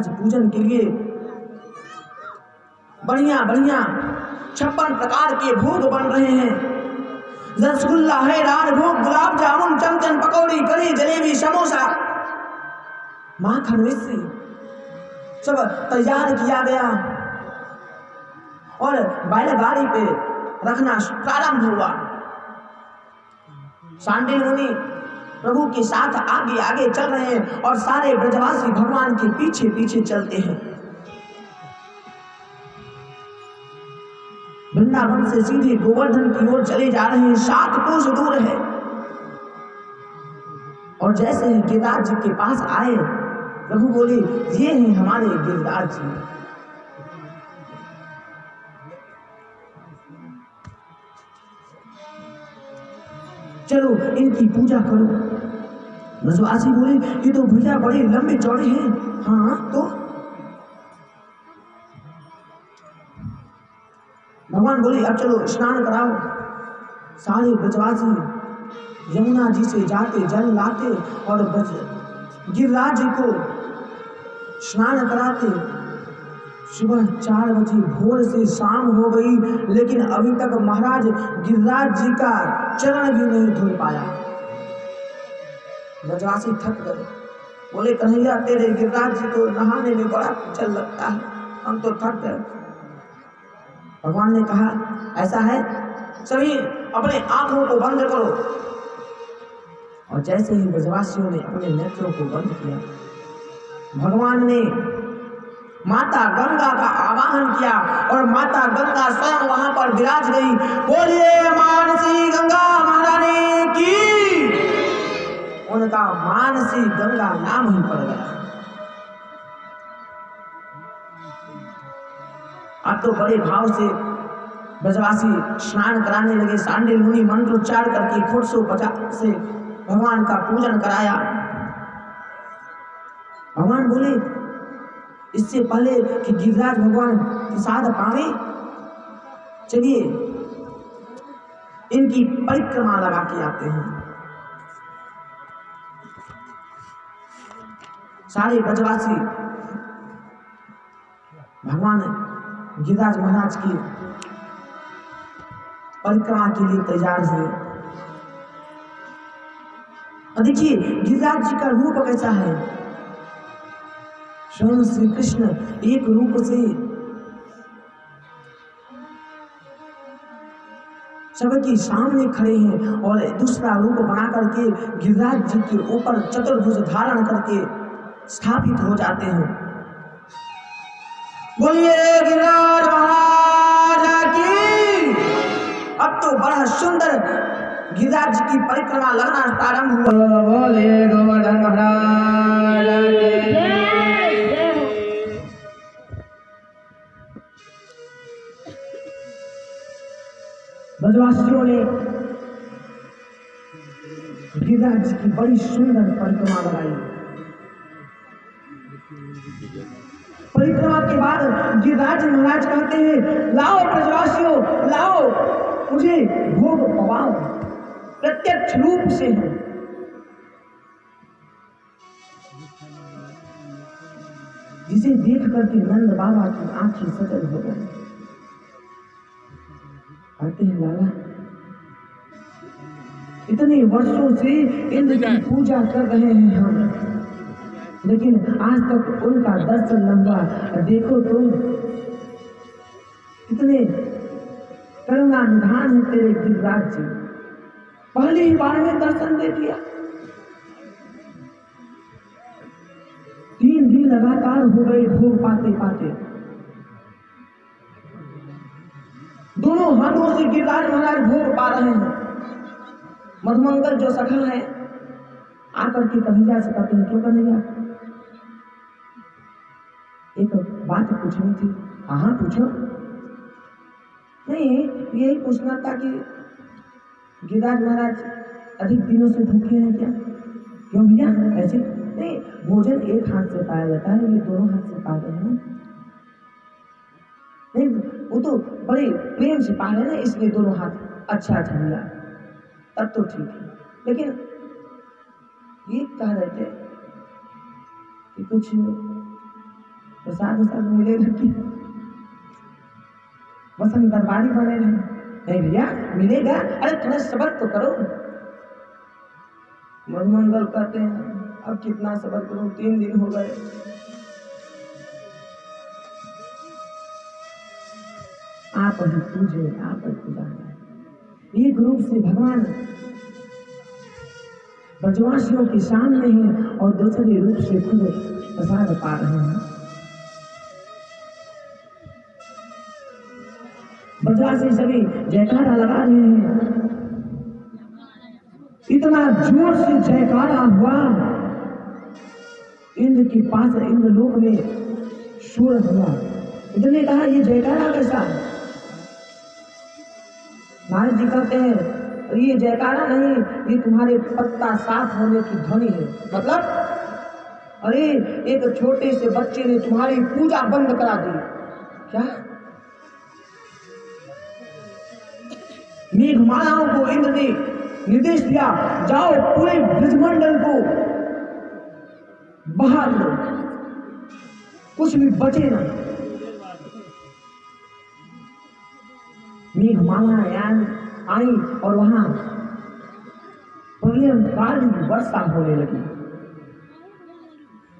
गिरिराज पूजन के लिए बढ़िया बढ़िया 56 प्रकार के भोग बन रहे हैं। रसगुल्ला है, राजभोग, गुलाब जामुन, चमचम, पकौड़ी, कढ़ी, जलेबी, समोसा, माखन, मिश्री सब तैयार किया गया और बैलगाड़ी पे रखना प्रारंभ हुआ। सांडिल मुनि प्रभु के साथ आगे आगे चल रहे हैं और सारे ब्रजवासी भगवान के पीछे पीछे चलते हैं। वृंदावन से सीधे गोवर्धन की ओर चले जा रहे हैं। 7 कोस दूर है और जैसे ही गिरिराज जी के पास आए, प्रभु बोले, ये हैं हमारे गिरिराज जी। चलो इनकी पूजा करो। ब्रजवासी बोले, ये तो भैया बड़े लंबे चौड़े हैं। हाँ तो भगवान बोले, अब चलो स्नान कराओ। सारे ब्रजवासी यमुना जी से जाते जल लाते और गिरिराज जी को स्नान कराते। सुबह 4 बजे भोर से शाम हो गई, लेकिन अभी तक महाराज गिरिराज जी का चरण भी नहीं धो पाया। ब्रजवासी थक गए, बोले, कन्हैया तेरे गिरिराज जी को नहाने में बड़ा चल लगता है, हम तो थक गए। भगवान ने कहा, ऐसा है, सभी अपने आंखों को बंद करो। और जैसे ही ब्रजवासियों ने अपने नेत्रों को बंद किया, भगवान ने माता गंगा का आवाहन किया और माता गंगा स्वयं वहां पर विराज गई। बोलिए मानसी गंगा महारानी की। उनका मानसी गंगा नाम ही पड़ गया। अब तो बड़े भाव से ब्रजवासी स्नान कराने लगे। सांडिल मुनि मंत्रोच्चार करके 150 से भगवान का पूजन कराया। भगवान बोले, इससे पहले कि गिरिराज भगवान प्रसाद पावे, चलिए इनकी परिक्रमा लगा के आते हैं। सारे ब्रजवासी भगवान गिरिराज महाराज की परिक्रमा के लिए तैयार हुए। और देखिए गिरिराज जी का रूप कैसा है। स्वयं श्री कृष्ण एक रूप से सबके सामने खड़े हैं और दूसरा रूप बना करके गिरिराज जी के ऊपर चतुर्भुज धारण करके स्थापित हो जाते हैं। बोलिए गिरिराज महाराज की। अब तो बड़ा सुंदर गिरिराज की परिक्रमा लगना प्रारंभ हुआ। बोलिए गोवर्धन महाराज की। ब्रजवासियों ने गिरिराज जी की बड़ी सुंदर परिक्रमा लगाई। परिक्रमा के बाद गिरिराज महाराज कहते हैं, लाओ ब्रजवासियों, लाओ मुझे भोग पवाओ। प्रत्यक्ष रूप से है। जिसे देख करके नंद बाबा की आंखें सजल हो गई। कहते हैं, लाला इतने वर्षों से इंद्र की पूजा कर रहे हैं हम, लेकिन आज तक उनका दर्शन न हुआ। देखो तो कितने करुणा निधान है तेरे गिरिराज जी। पहली ही बार में दर्शन दे दिया। 3 दिन लगातार हो गए भोग पाते पाते। दोनों हाथों से गिरिराज महाराज भोग पा रहे हैं। मधुमंगल जो सखा है आकर के कन्हैया से कहते हैं, क्यों कन्हैया, एक बात पूछनी थी। हाँ पूछो। नहीं, यही पूछना था कि गिरिराज महाराज अधिक दिनों से भूखे हैं क्या? क्यों भैया ऐसे? नहीं, भोजन एक हाथ से पाया जाता है, ये दोनों हाथ से पा रहे हैं। नहीं, वो तो बड़े प्रेम से पा रहे हैं, इसलिए दोनों हाथ। अच्छा भैया, तब तो ठीक है। लेकिन ये कह रहे थे कि कुछ प्रसाद वसाद मिलेगा कि बस हम दरबारी बने रहे? नहीं भैया मिलेगा। अरे थोड़ा सब्र तो करो। मनमंगल कहते हैं अब कितना सब्र करूं, 3 दिन हो गए। आप ही पूजे, आप ही पूजा। एक रूप से भगवान ब्रजवासियों के सामने हैं और दूसरे रूप से खुद प्रसाद पा रहे हैं। ब्रजवासी सभी जयकारा लगा रहे हैं। इतना जोर से जयकारा हुआ, इंद्र के पास इंद्रलोक में शोर हुआ। इंद्र ने कहा ये जयकारा कैसा? नारद जी कहते हैं ये जयकारा नहीं, ये तुम्हारे पत्ता साफ होने की ध्वनि है। मतलब अरे एक छोटे से बच्चे ने तुम्हारी पूजा बंद करा दी। क्या? मेघमालाओं को इंद्र ने निर्देश दिया, जाओ पूरे ब्रजमंडल को बहा लो, कुछ भी बचे ना। मेघमाला आई और वहां प्रलयंकाल की वर्षा होने लगी।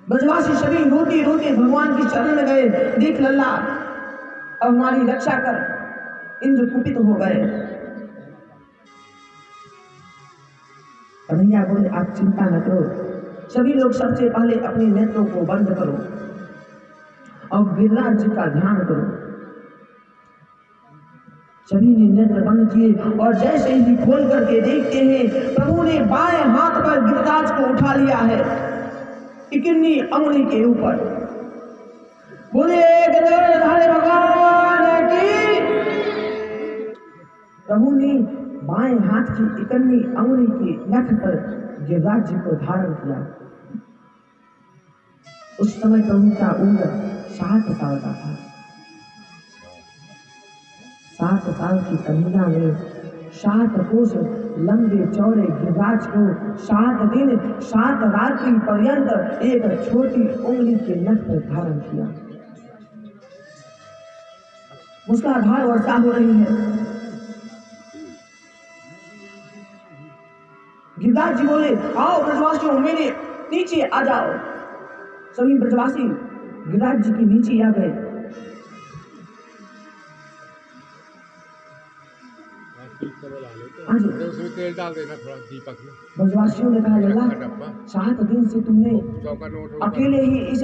ब्रजवासी सभी रोते रोते भगवान की शरण में गए, देख लल्ला अब हमारी रक्षा कर। इंद्र कुपित हो गए। कन्हैया बोले आप चिंता न करो, सभी लोग सबसे पहले अपने नेत्रों को बंद करो और गिरिराज जी का ध्यान करो। सभी ने नेत्र बंद किए और जैसे ही खोल करके देखते हैं प्रभु ने बाएं हाथ पर गिरिराज को उठा लिया है, इकन्नी अंगुली के ऊपर। बोले गजराज भगवान की। प्रभु ने बाएं हाथ की इकन्नी अंगुली की नख पर गिरिराज जी को धारण किया। उस समय प्रभु का उम्र 7 साल का था। 7 साल की कन्या ने 7 कोस लंबे चौड़े गिरिराज को 7 दिन 7 रात्रि पर्यंत एक छोटी उंगली के नख पर धारण किया। मूसलाधार वर्षा हो रही है। गिरिराज जी बोले आओ ब्रजवासियों मेरे नीचे आ जाओ। सभी ब्रजवासी गिरिराज जी के नीचे आ गए। तेल डाल देना थोड़ा दीपक में। ब्रजवासियों ने कहा लल्ला 7 दिन से तुमने अकेले ही इस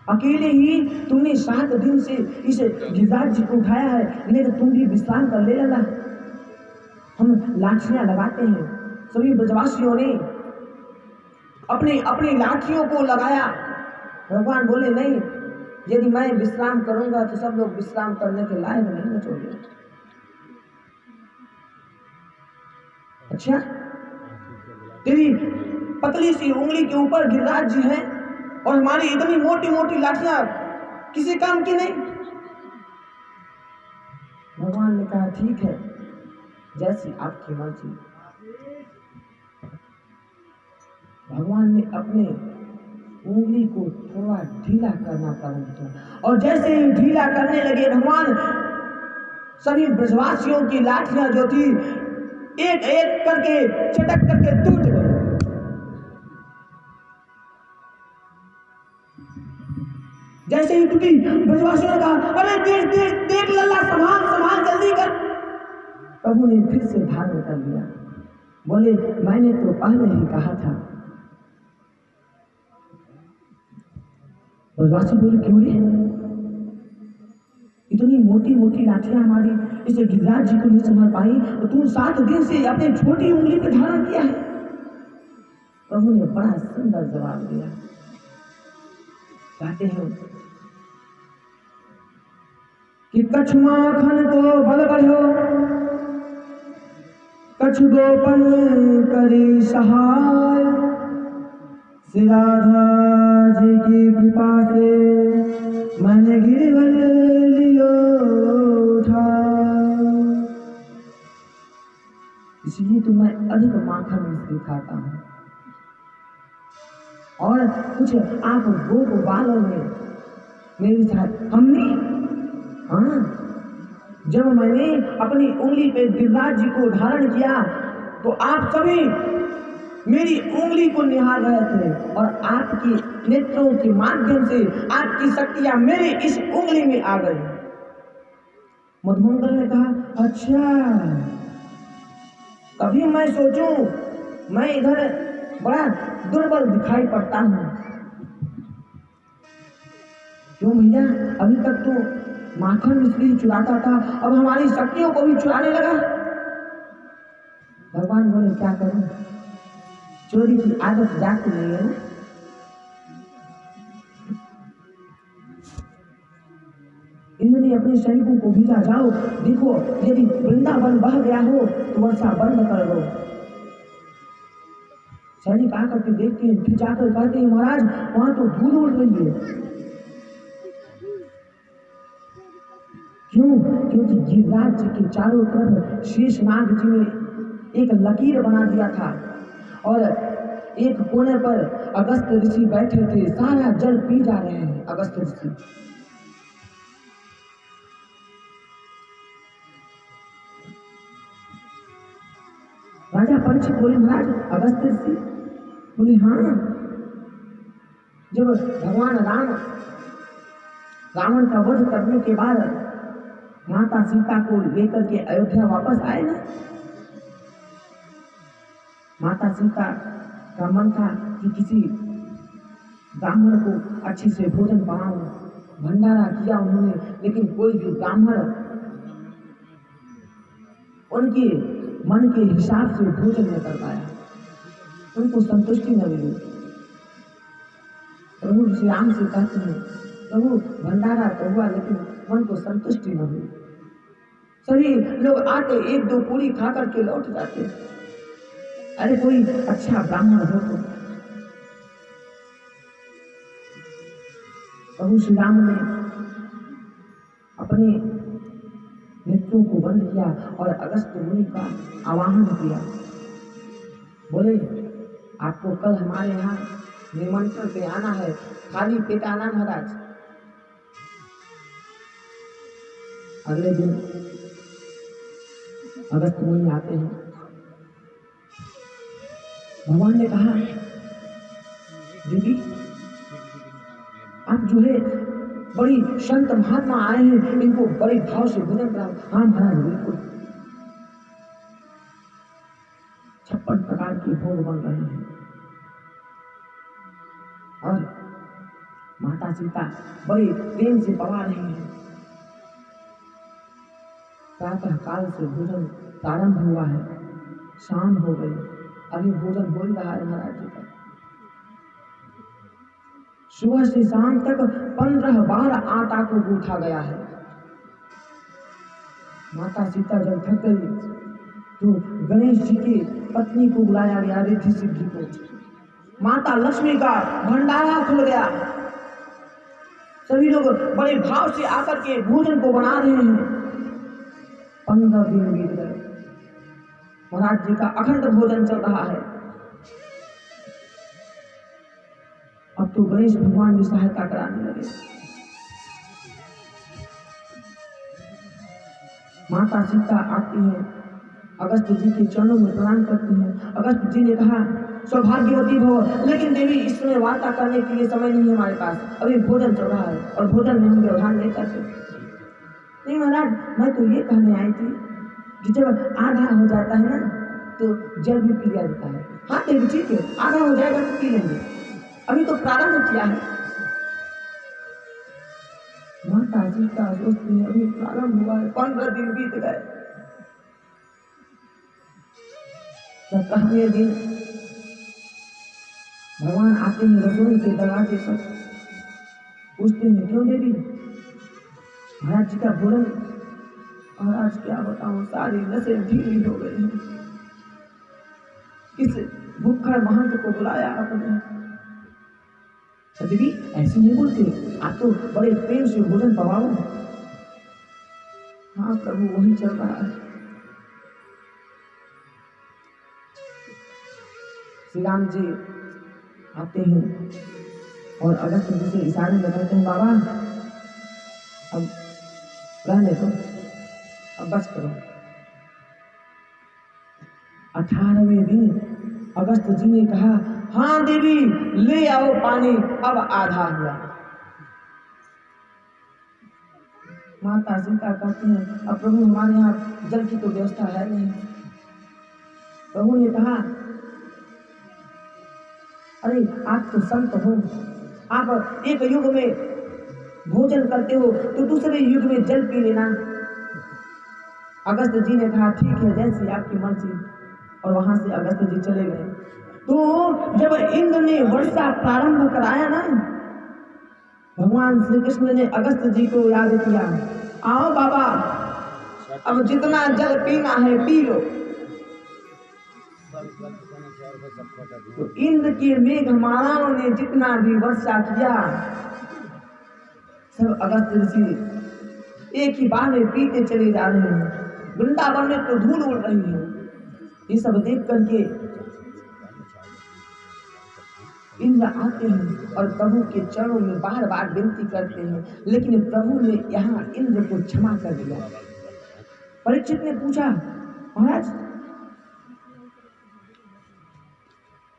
अकेले ही तुमने 7 दिन से इस गिरिराज जी को उठाया है, नहीं तो तुम भी विश्राम कर ले लल्ला। हम लाठियां लगाते हैं। सभी ब्रजवासियों ने अपनी अपनी लाठियों को लगाया। भगवान बोले नहीं, यदि मैं विश्राम करूंगा तो सब लोग विश्राम करने के लायक नहीं बचोगे। अच्छा तेरी पतली सी उंगली के ऊपर गिरिराज जी हैं और हमारी इतनी मोटी मोटी लाठियां किसी काम की नहीं। भगवान ने कहा ठीक है जैसी आपकी मर्जी। भगवान ने अपने उंगली को थोड़ा ढीला करना प्रारंभ किया और जैसे ही ढीला करने लगे भगवान, सभी ब्रजवासियों की लाठियां जो थी एक एक करके चटक करके टूट गई। जैसे ही टूटी ब्रजवासियों ने कहा अरे देख देख देख लल्ला, संभाल संभाल जल्दी कर। प्रभु ने फिर से धारण कर लिया। बोले मैंने तो पहले ही कहा था। ब्रजवासी बोले क्यों रे, इतनी मोटी मोटी लाठियां हमारी इसे गिरिराज जी को नहीं संभाल पाई तो तू 7 दिन से अपने छोटी उंगली पे धारण किया है। प्रभु ने बड़ा सुंदर जवाब दिया। कहते हैं कि कछु माखन को बल बढ़ो, कछु गोपन करी सहाय, श्री राधा जी की कृपा से मैंने गिरिवर लियो उठा। इसलिए तो मैं अधिक माखन इसलिए खाता हूँ। और कुछ आप गोपालों ने मेरे साथ हमने, हाँ, जब मैंने अपनी उंगली पे गिरिराज जी को धारण किया तो आप सभी मेरी उंगली को निहार रहे थे और आपकी नेत्रों के माध्यम से आपकी शक्तियां मेरी इस उंगली में आ गई। मधुमंगल ने कहा, अच्छा, कभी मैं सोचूं मैं इधर बड़ा दुर्बल दिखाई पड़ता हूं। क्यों भैया, अभी तक तो माखन मिश्री चुराता था, अब हमारी शक्तियों को भी चुराने लगा। भगवान बोले, क्या करूं, चोरी की आदत जाती नहीं है ना। इन्होंने अपने सैनिकों को भेजा, जाओ देखो यदि वृंदावन बह गया हो तो वर्षा बंद कर दो। सैनिक आकर के देखते हैं, फिर जाकर कहते हैं, महाराज वहां तो धूल उड़ रही है। क्यों? क्योंकि गिरिराज जी के चारों तरफ शेषनाग जी ने एक लकीर बना दिया था और एक कोने पर अगस्त ऋषि बैठे थे, सारा जल पी जा रहे हैं अगस्त ऋषि। राजा परीक्षित बोले, महाराज अगस्त ऋषि? बोले, हाँ। जब भगवान राम रावण का वध करने के बाद माता सीता को लेकर के अयोध्या वापस आए ना, माता सीता का मन था कि किसी ब्राह्मण को अच्छे से भोजन बनाऊं, भंडारा किया उन्होंने, लेकिन कोई भी ब्राह्मण उनके मन के हिसाब से भोजन न कर पाया, उनको संतुष्टि न मिली। प्रभु श्री राम से कहते हैं, प्रभु भंडारा तो हुआ लेकिन मन को संतुष्टि न हुई। सभी लोग आते, एक दो पूरी खा करके लौट जाते। अरे कोई अच्छा ब्राह्मण हो तो। प्रभु श्री राम ने अपने नेत्रों को बंद किया और अगस्त मुनि का आवाहन किया। बोले, आपको कल हमारे यहाँ निमंत्रण पे आना है, खाली पेट आना महाराज। अगले दिन अगस्त मुनि आते हैं। भगवान ने कहा, दीदी आप जो है बड़ी संत महात्मा आए हैं, इनको बड़े भाव से भोजन कराओ। हाँ महाराज, बिल्कुल। 56 प्रकार के भोग बन रहे हैं और माता सीता बड़े प्रेम से पवा रही हैं। प्रातः काल से भोजन प्रारंभ हुआ है, शाम हो गई, अभी भोजन हो ही रहा है महाराज जी का। सुबह से शाम तक 15 बार आटा को गूंथा गया है। माता सीता जब थक गई तो गणेश जी की पत्नी को बुलाया गया, रिद्धि सिद्धि को। माता लक्ष्मी का भंडारा खुल गया। सभी लोग बड़े भाव से आकर के भोजन को बना रहे हैं। 15 दिन बीत गए, महाराज जी का अखंड भोजन चल रहा है। अब तो गणेश भगवान भी सहायता कराने लगे। माता सीता आती है, अगस्त जी के चरणों में प्रणाम करती हैं। अगस्त जी ने कहा, सौभाग्यवती भव, लेकिन देवी इस समय वार्ता करने के लिए समय नहीं है हमारे पास, अभी भोजन चल रहा है और भोजन में हम व्यवधान नहीं करते। नहीं महाराज, मैं तो ये कहने आई थी कि जब आधा हो जाता है ना तो जल भी पी लिया जाता है। हाँ देवी ठीक है, आधा हो जाएगा तो पी लेंगे, अभी तो प्रारंभ किया है। माता सीता सोचती है, अभी प्रारंभ हुआ है, 15 दिन बीत गए। 17वें दिन भगवान आते हैं रसोई के दरवाजे पर, पूछते हैं, क्यों देवी, महाराज जी का भोजन? और आज क्या बताऊं, सारी नसें ढीली हो गई हैं। किस भूखड़ महंत को बुलाया आपने? देवी ऐसे नहीं बोलते, आप तो बड़े प्रेम से भोजन पवाओ। हाँ प्रभु, वही चल रहा है। श्री राम जी आते हैं और अगस्त जी से इशारे में कहते हैं बाबा अब रहने दो, अब बस करो। 18वें दिन अगस्त जी ने कहा हाँ देवी ले आओ पानी, अब आधा हुआ। माता सीता कहती हैं अब प्रभु हमारे यहाँ जल की तो व्यवस्था है नहीं। प्रभु ने कहा अरे आप तो संत हो, आप एक युग में भोजन करते हो तो दूसरे युग में जल पी लेना। अगस्त जी ने कहा ठीक है जैसी आपकी मर्जी, और वहां से अगस्त जी चले गए। तो जब इंद्र ने वर्षा प्रारंभ कराया ना, भगवान श्री कृष्ण ने अगस्त जी को याद किया, आओ बाबा अब जितना जल पीना है पी लो। तो इंद्र के मेघमालाओं ने जितना भी वर्षा किया सब अगस्त ऋषि एक ही बार में पीते चले जा रहे हैं। वृंदावन में तो धूल उड़ रही है। ये सब देख करके इंद्र आते हैं और प्रभु के चरणों में बार बार विनती करते हैं, लेकिन प्रभु ने यहाँ इंद्र को क्षमा कर दिया। परीक्षित ने पूछा महाराज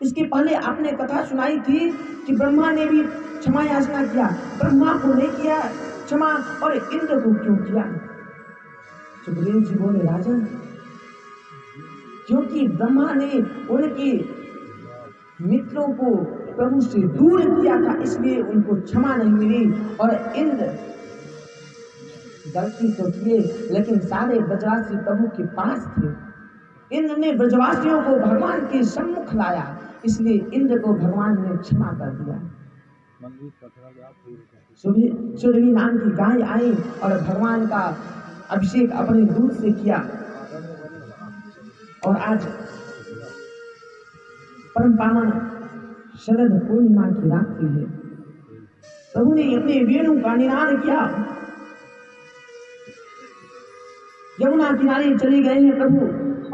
इसके पहले आपने कथा सुनाई थी कि ब्रह्मा ने भी क्षमा याचना किया, ब्रह्मा को नहीं किया क्षमा और इंद्र को क्यों किया? सुखदेव जी बोले राजन क्योंकि ब्रह्मा ने उनके मित्रों को प्रभु से दूर किया था, इसलिए उनको क्षमा नहीं मिली। और इंद्र गलती तो किए लेकिन सारे ब्रजवासी प्रभु के पास थे। इंद्र ने ब्रजवासियों को भगवान के सम्मुख लाया, इसलिए इंद्र को भगवान ने क्षमा कर दिया। सुरभि नाम की गाय आई और भगवान का अभिषेक अपने दूध से किया। और आज परम पावन शरद पूर्णिमा की रात्रि है। प्रभु ने अपने वेणु का निनाद किया। यमुना किनारे चले गए हैं प्रभु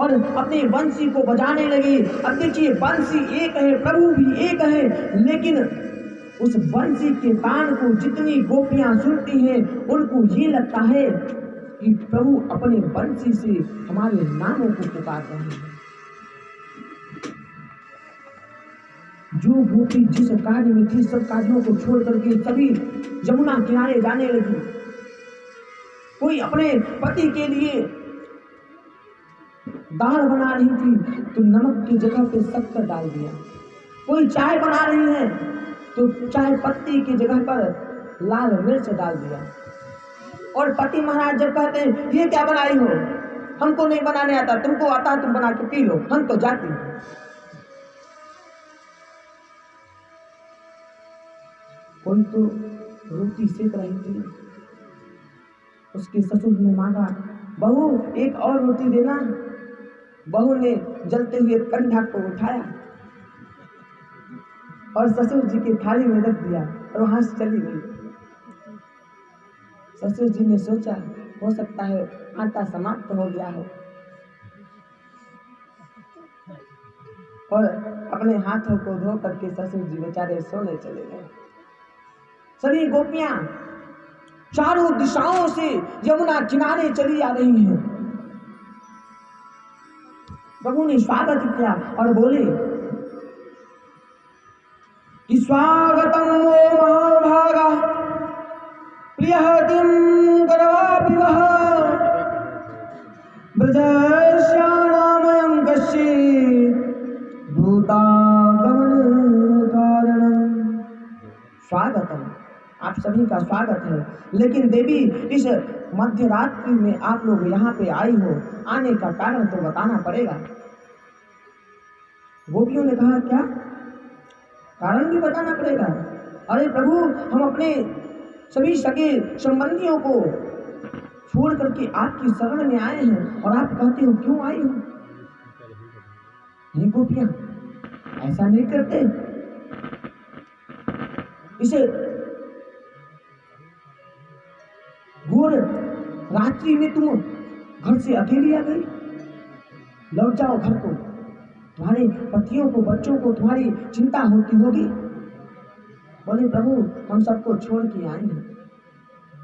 और अपने बंसी को बजाने लगे। अब देखिए बंसी एक है, प्रभु भी एक है, लेकिन उस बंसी के तान को जितनी गोपियां सुनती हैं उनको ये लगता है कि प्रभु अपने बंसी से हमारे नामों को पुकार रहे हैं। जो गोपी जिस कार्य में थी सब कार्यों को छोड़ करके सभी यमुना किनारे जाने लगी। कोई अपने पति के लिए दाल बना रही थी तो नमक की जगह पे शक्कर डाल दिया। कोई चाय बना रही है तो चाय पत्ती की जगह पर लाल मिर्च डाल दिया। और पति महाराज जब कहते हैं ये क्या बनाई हो, हमको नहीं बनाने आता, तुमको आता तुम बना के पी लो, हम तो जाती हैं। कोई तो रोटी सेक रही थी, उसके ससुर ने मांगा बहू एक और रोटी देना। बहू ने जलते हुए कंधा को उठाया और ससुर जी की थाली में रख दिया और वहां से चली गई। ससुर जी ने सोचा हो सकता है आटा समाप्त हो गया हो और अपने हाथों को धो करके ससुर जी बेचारे सोने चले गए। सभी गोपियां चारों दिशाओं से यमुना किनारे चली आ रही हैं। प्रभु ने स्वागत किया और बोले कि स्वागतम वो महाभागा प्रियहतिम करवापिवः ब्रजस्यानामयं कश्चित् भूतागमन कारणम्। स्वागतम आप सभी का स्वागत है, लेकिन देवी इस मध्य रात्रि में आप लोग यहाँ पे आई हो, आने का कारण तो बताना पड़ेगा। गोपियों ने कहा क्या कारण भी बताना पड़ेगा? अरे प्रभु हम अपने सभी सगे संबंधियों को छोड़ करके आपकी शरण में आए हैं और आप कहते हो क्यों आई हो? ये गोपियां ऐसा नहीं करते। इसे घोर रात्रि में तुम घर से अकेली आ गई, लौट जाओ घर को। तुम्हारे पतियों को, बच्चों को तुम्हारी चिंता होती होगी। बोले प्रभु हम सबको छोड़ के आए हैं,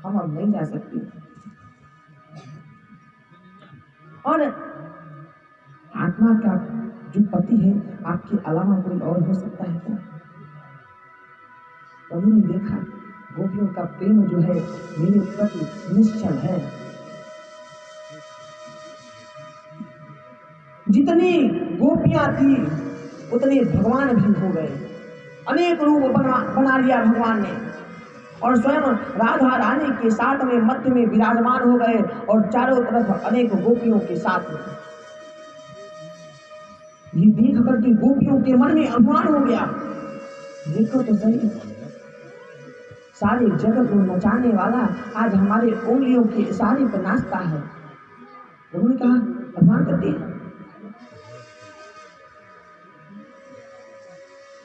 हम अब नहीं जा सकते। और आत्मा का जो पति है आपके अलावा कोई और हो सकता है क्या? प्रभु ने देखा गोपियों का प्रेम जो है मेरे प्रति निश्चल है। जितनी गोपियां थी उतने भगवान भी हो गए, अनेक रूप बना लिया भगवान ने, और स्वयं राधा रानी के साथ में मध्य में विराजमान हो गए और चारों तरफ अनेक गोपियों के साथ में। ये देख करके गोपियों के मन में अभिमान हो गया। देखो तो सही, सारे जगत को नचाने वाला आज हमारे उंगलियों के इशारे पर नाचता है। प्रभु ने कहा अभिमान करती है।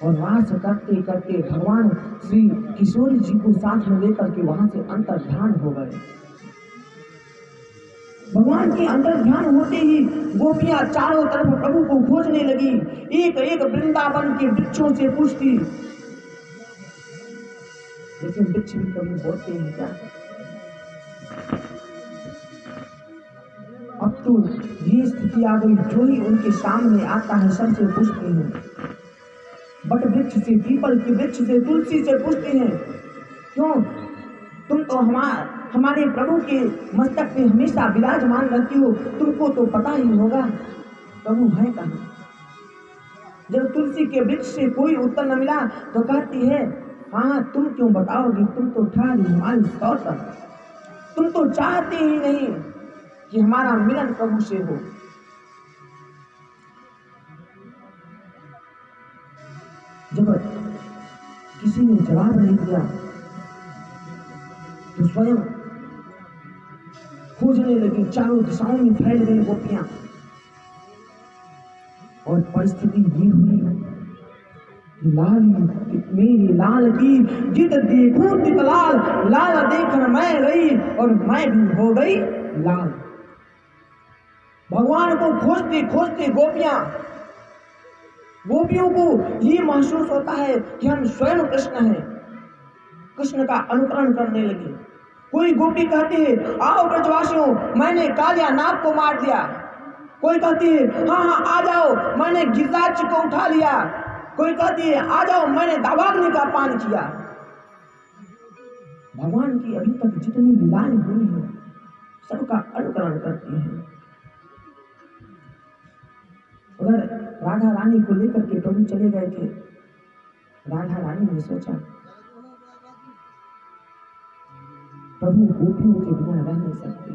और वहां से करते करते भगवान श्री किशोरी जी को साथ में लेकर के वहां से अंतर ध्यान हो गए। भगवान के अंतर ध्यान होते ही गोपियां चारों तरफ प्रभु को खोजने लगी। एक एक वृंदावन के वृक्षों से पूछती, लेकिन वृक्ष भी कभी बोलते हैं क्या? अब तो ये स्थिति आ गई, जो ही उनके सामने आता है सबसे पूछते हैं। बट वृक्ष से, पीपल के वृक्ष से, तुलसी से पूछते हैं, क्यों तुम तो हमारे प्रभु के मस्तक पे हमेशा विराजमान रहती हो, तुमको तो पता ही होगा प्रभु है कहाँ। जब तुलसी के वृक्ष से कोई उत्तर न मिला तो कहती है, हाँ तुम क्यों बताओगी, तुम तो ठाली हमारी सौतन, तुम तो चाहते ही नहीं कि हमारा मिलन प्रभु से हो। जब किसी ने जवाब नहीं दिया तो स्वयं खोजने लगी, चारों दिशाओं में फैल गई गोपियां। और परिस्थिति ये हुई कि लाल मेरी लाल की जित देखूं तित लाल, लाल देखकर मैं गई और मैं भी हो गई लाल। भगवान को खोजते खोजते गोपियों को ये महसूस होता है कि हम स्वयं कृष्ण हैं, कृष्ण का अनुकरण करने लगे। कोई गोपी कहती है, आओ ब्रजवासियों मैंने कालिया नाग को मार दिया। कोई कहती है, हाँ आ जाओ मैंने गिरिराज को उठा लिया। कोई कहती है, आ जाओ मैंने दावाग्नि का पान किया। भगवान की अभी तक जितनी लीलाएं हुई हैं सबका अनुकरण करती हैं। उधर राधा रानी को लेकर के प्रभु चले गए थे। राधा रानी ने सोचा प्रभु गोपियों के बिना रह नहीं सकते,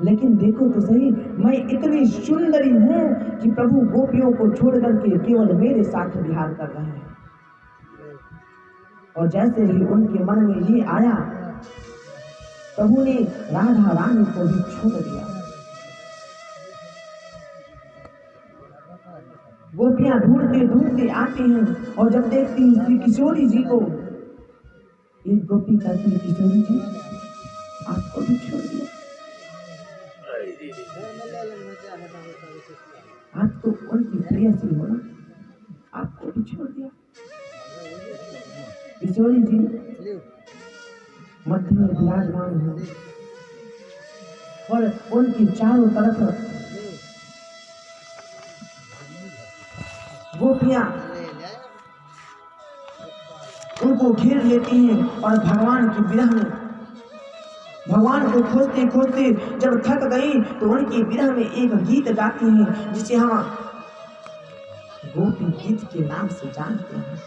लेकिन देखो तो सही मैं इतनी सुंदरी हूं कि प्रभु गोपियों को छोड़ करके केवल मेरे साथ विहार कर रहे हैं। और जैसे ही उनके मन में ये आया, प्रभु ने राधा रानी को भी छोड़ दिया। गोपियां ढूंढते ढूंढते आती हैं और जब देखती हैं श्री किशोरी जी को, एक गोपी कहती है, किशोरी जी आपको भी छोड़ दिया, आप तो उनकी प्रियसी हो ना, आपको भी छोड़ दिया। किशोरी जी मध्य में विराजमान हो और उनकी चारों तरफ गोपियां उनको घेर लेती हैं और भगवान की विरह में भगवान को खोजते खोजते जब थक गई तो उनकी विरह में एक गीत गाती हैं जिसे हम गोपी गीत के नाम से जानते हैं।